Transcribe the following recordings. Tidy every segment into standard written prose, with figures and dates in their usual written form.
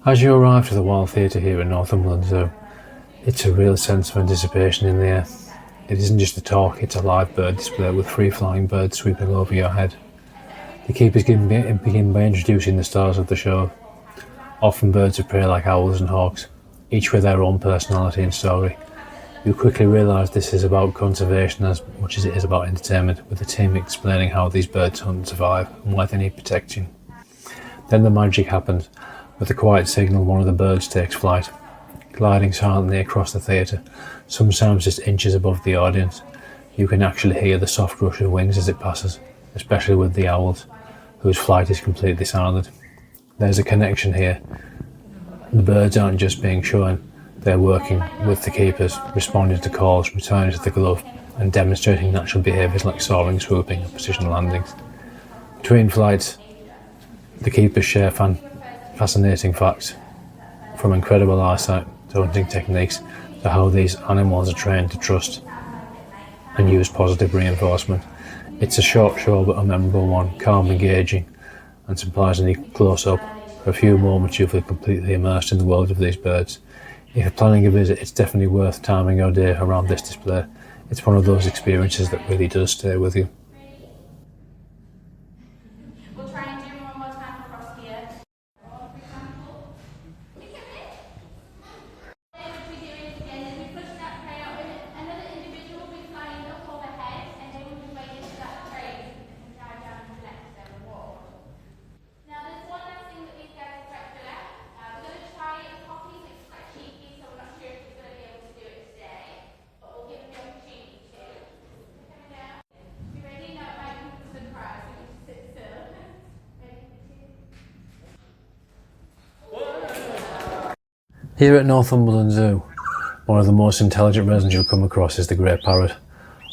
As you arrive to the Wild Theatre here at Northumberland Zoo, it's a real sense of anticipation in the air. It isn't just a talk, it's a live bird display with free-flying birds sweeping over your head. The keepers begin by introducing the stars of the show, often birds of prey like owls and hawks, each with their own personality and story. You quickly realise this is about conservation as much as it is about entertainment, with the team explaining how these birds hunt and survive and why they need protection. Then the magic happens. With a quiet signal, one of the birds takes flight, gliding silently across the theatre, sometimes just inches above the audience. You can actually hear the soft rush of wings as it passes, especially with the owls, whose flight is completely silent. There's a connection here. The birds aren't just being shown, they're working with the keepers, responding to calls, returning to the glove, and demonstrating natural behaviours like soaring, swooping, and precision landings. Between flights, the keepers share fascinating facts, from incredible eyesight to hunting techniques to how these animals are trained to trust and use positive reinforcement. It's a short show but a memorable one, calm, engaging and surprisingly close up. For a few moments you feel completely immersed in the world of these birds. If you're planning a visit, it's definitely worth timing your day around this display. It's one of those experiences that really does stay with you. Here at Northumberland Zoo, one of the most intelligent rodents you'll come across is the grey parrot,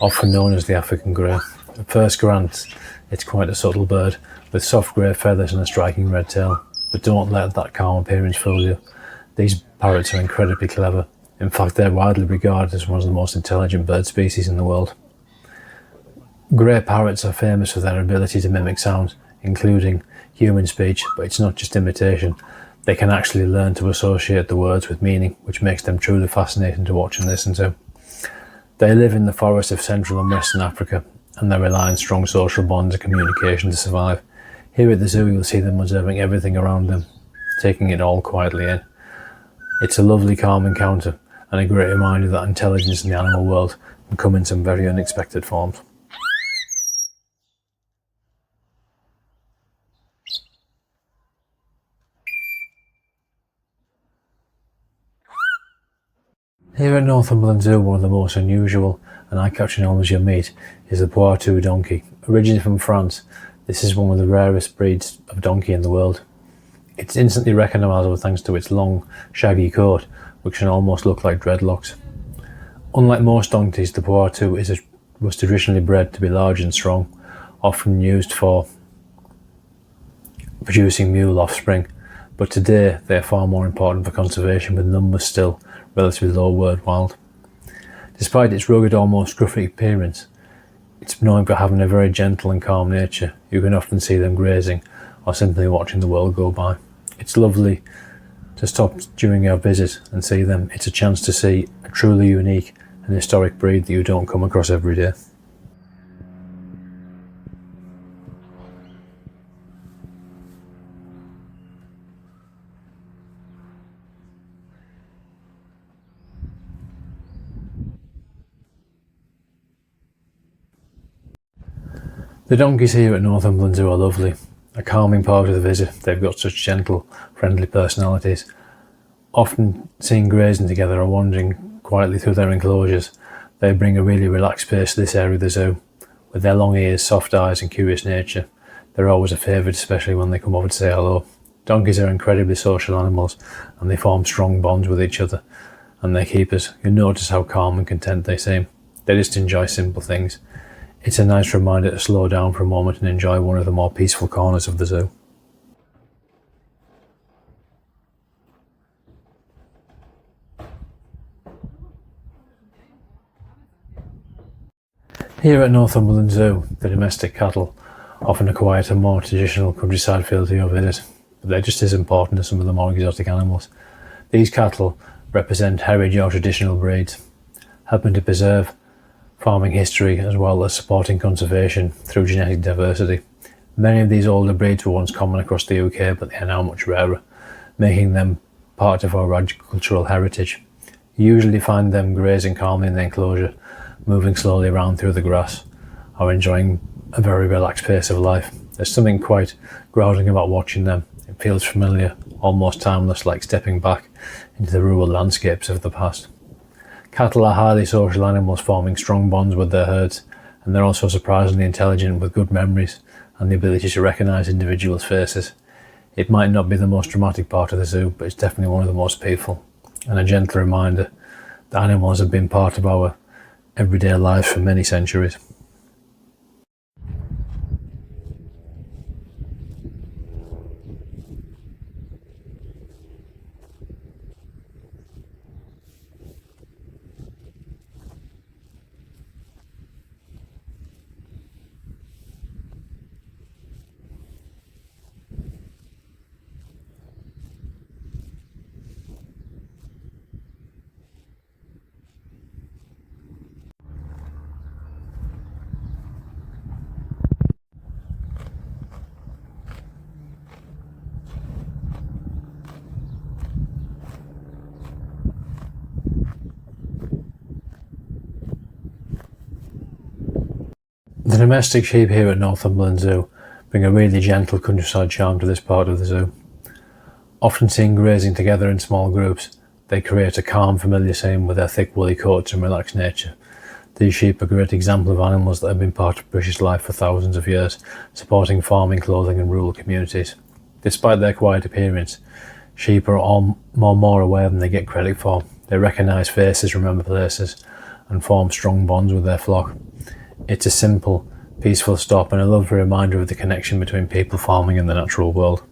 often known as the African grey. At first glance, it's quite a subtle bird, with soft grey feathers and a striking red tail, but don't let that calm appearance fool you. These parrots are incredibly clever. In fact, they're widely regarded as one of the most intelligent bird species in the world. Grey parrots are famous for their ability to mimic sounds, including human speech, but it's not just imitation. They can actually learn to associate the words with meaning, which makes them truly fascinating to watch and listen to. They live in the forests of Central and Western Africa, and they rely on strong social bonds and communication to survive. Here at the zoo, you'll see them observing everything around them, taking it all quietly in. It's a lovely, calm encounter, and a great reminder that intelligence in the animal world can come in some very unexpected forms. Here at Northumberland Zoo, one of the most unusual and eye-catching animals you'll meet is the Poitou donkey. Originally from France, this is one of the rarest breeds of donkey in the world. It's instantly recognisable thanks to its long, shaggy coat, which can almost look like dreadlocks. Unlike most donkeys, the Poitou was traditionally bred to be large and strong, often used for producing mule offspring, but today they are far more important for conservation, with numbers still relatively low worldwide. Despite its rugged, almost scruffy appearance, it's known for having a very gentle and calm nature. You can often see them grazing or simply watching the world go by. It's lovely to stop during your visit and see them. It's a chance to see a truly unique and historic breed that you don't come across every day. The donkeys here at Northumberland Zoo are lovely, a calming part of the visit. They've got such gentle, friendly personalities. Often seen grazing together or wandering quietly through their enclosures, they bring a really relaxed pace to this area of the zoo. With their long ears, soft eyes and curious nature, they're always a favourite, especially when they come over to say hello. Donkeys are incredibly social animals, and they form strong bonds with each other and their keepers. You'll notice how calm and content they seem. They just enjoy simple things. It's a nice reminder to slow down for a moment and enjoy one of the more peaceful corners of the zoo. Here at Northumberland Zoo, the domestic cattle often a quieter, more traditional countryside feel to your visit. but they're just as important as some of the more exotic animals. These cattle represent heritage or traditional breeds, helping to preserve farming history as well as supporting conservation through genetic diversity. Many of these older breeds were once common across the UK, but they are now much rarer, making them part of our agricultural heritage. You usually find them grazing calmly in the enclosure, moving slowly around through the grass, or enjoying a very relaxed pace of life. There's something quite grounding about watching them. It feels familiar, almost timeless, like stepping back into the rural landscapes of the past. Cattle are highly social animals, forming strong bonds with their herds, and they're also surprisingly intelligent with good memories and the ability to recognise individuals' faces. It might not be the most dramatic part of the zoo, but it's definitely one of the most peaceful, and a gentle reminder that animals have been part of our everyday lives for many centuries. The domestic sheep here at Northumberland Zoo bring a really gentle countryside charm to this part of the zoo. Often seen grazing together in small groups, they create a calm, familiar scene with their thick woolly coats and relaxed nature. These sheep are a great example of animals that have been part of British life for thousands of years, supporting farming, clothing and rural communities. Despite their quiet appearance, sheep are all more aware than they get credit for. They recognise faces, remember places, and form strong bonds with their flock. It's a simple, peaceful stop and a lovely reminder of the connection between people, farming and the natural world.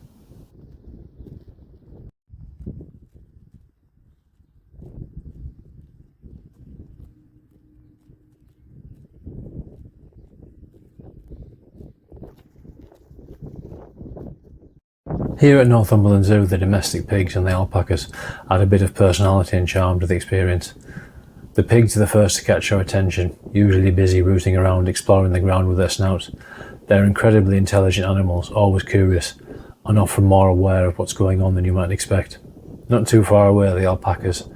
Here at Northumberland Zoo, the domestic pigs and the alpacas add a bit of personality and charm to the experience. The pigs are the first to catch our attention, usually busy rooting around, exploring the ground with their snouts. They're incredibly intelligent animals, always curious, and often more aware of what's going on than you might expect. Not too far away, the alpacas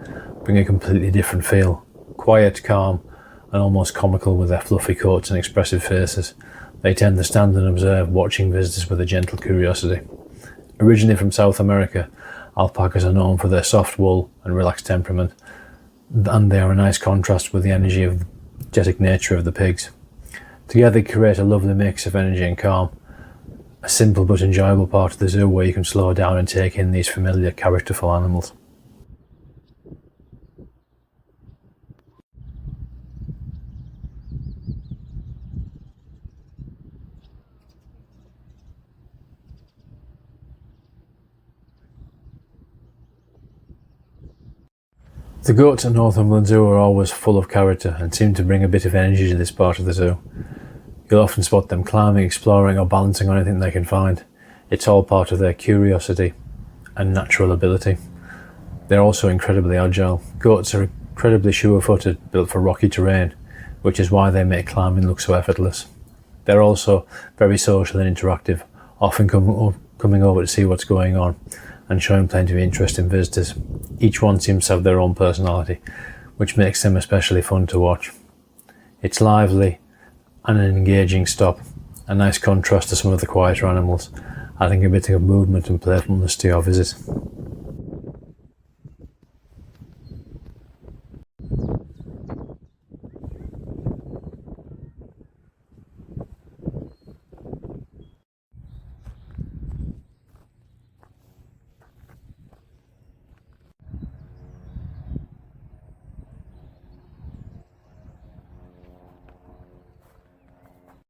bring a completely different feel, quiet, calm, and almost comical with their fluffy coats and expressive faces. They tend to stand and observe, watching visitors with a gentle curiosity. Originally from South America, alpacas are known for their soft wool and relaxed temperament, and they are a nice contrast with the energetic nature of the pigs. Together they create a lovely mix of energy and calm, a simple but enjoyable part of the zoo where you can slow down and take in these familiar, characterful animals. The goats at Northumberland Zoo are always full of character and seem to bring a bit of energy to this part of the zoo. You'll often spot them climbing, exploring or balancing on anything they can find. It's all part of their curiosity and natural ability. They're also incredibly agile. Goats are incredibly sure-footed, built for rocky terrain, which is why they make climbing look so effortless. They're also very social and interactive, often coming over to see what's going on and showing plenty of interest in visitors. Each one seems to have their own personality, which makes them especially fun to watch. It's lively and an engaging stop, a nice contrast to some of the quieter animals, adding a bit of movement and playfulness to your visit.